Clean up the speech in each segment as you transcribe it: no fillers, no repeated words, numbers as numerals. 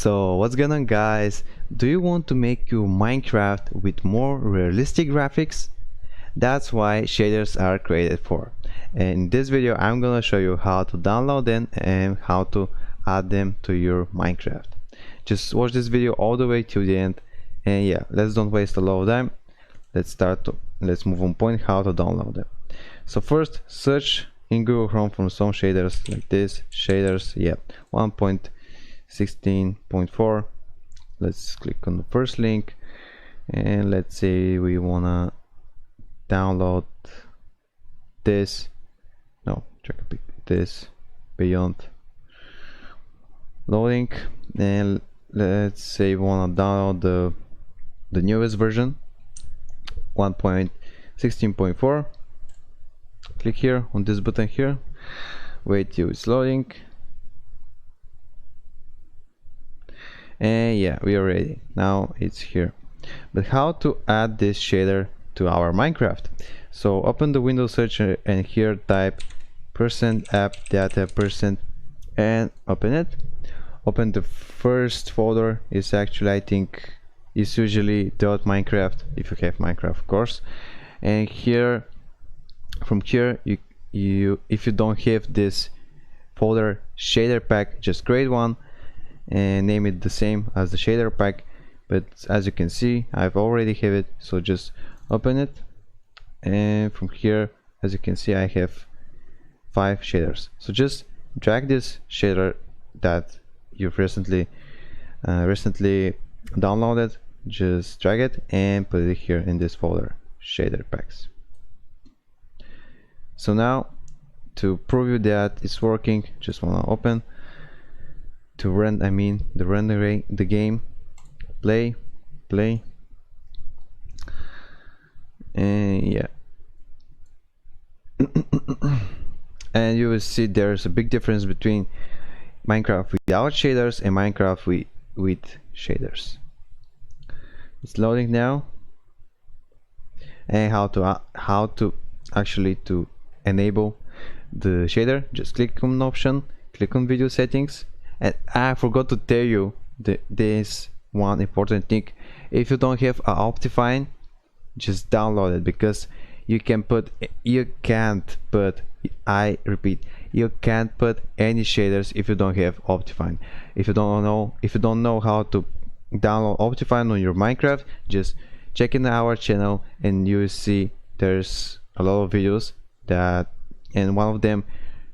So what's going on, guys? Do you want to make your Minecraft with more realistic graphics? That's why shaders are created for. And in this video I'm gonna show you how to download them and how to add them to your Minecraft. Just watch this video all the way to the end, and yeah, let's don't waste a lot of time. Let's move on point how to download them. So first, search in Google Chrome for some shaders like this. Shaders, yeah, 1.16.4. Let's click on the first link, and let's say we wanna download this. No, check this beyond loading, and let's say we wanna download the newest version, 1.16.4. Click here on this button here, wait till it's loading, and yeah, we are ready. Now it's here. But how to add this shader to our Minecraft? So open the Windows searcher and here type %app-data% and open it. Open the first folder. Is actually, I think, is usually .minecraft if you have Minecraft, of course. And here, from here, you if you don't have this folder shader pack, just create one and name it the same as the shader pack. But as you can see, I've already have it, so just open it, and from here, as you can see, I have 5 shaders. So just drag this shader that you've recently downloaded, just drag it and put it here in this folder, shader packs. So now, to prove you that it's working, just wanna open to run, the game, play, and yeah. And you will see there's a big difference between Minecraft without shaders and Minecraft with shaders. It's loading now. And how to actually to enable the shader, just click on option, click on video settings. And I forgot to tell you this one important thing: if you don't have Optifine, just download it, because you can't put I repeat, you can't put any shaders if you don't have Optifine. If you don't know how to download Optifine on your Minecraft, just check in our channel and you will see there's a lot of videos that, and one of them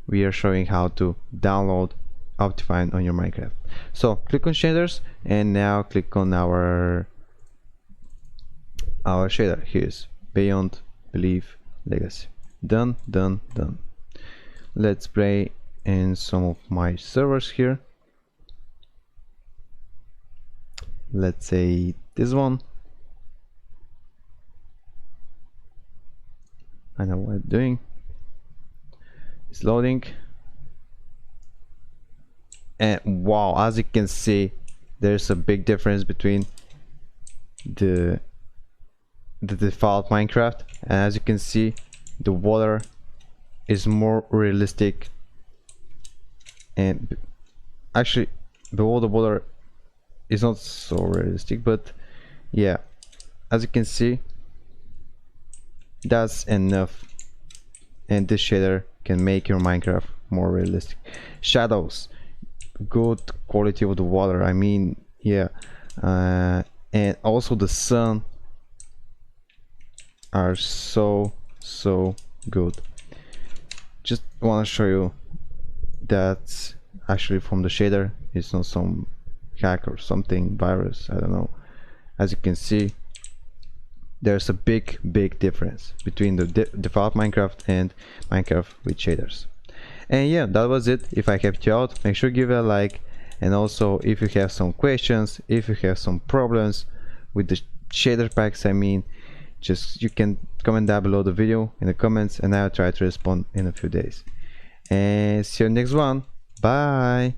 we are showing how to download Optifine on your Minecraft. So click on shaders, and now click on our shader. Here's Beyond Belief Legacy. Done. Let's play in some of my servers here. Let's say this one. I know what I'm doing. It's loading. And wow, as you can see, there's a big difference between the default Minecraft, and as you can see, the water is more realistic, and actually below the water is not so realistic, but yeah, as you can see, that's enough, and this shader can make your Minecraft more realistic. Shadows, good quality of the water, yeah, and also the sun are so good. Just want to show you that's actually from the shader, it's not some hack or something, virus, I don't know. As you can see, there's a big difference between the default Minecraft and Minecraft with shaders. And yeah, that was it. If I helped you out, make sure to give it a like, and also if you have some questions, if you have some problems with the shader packs, just you can comment down below the video in the comments, and I'll try to respond in a few days. And see you next one. Bye.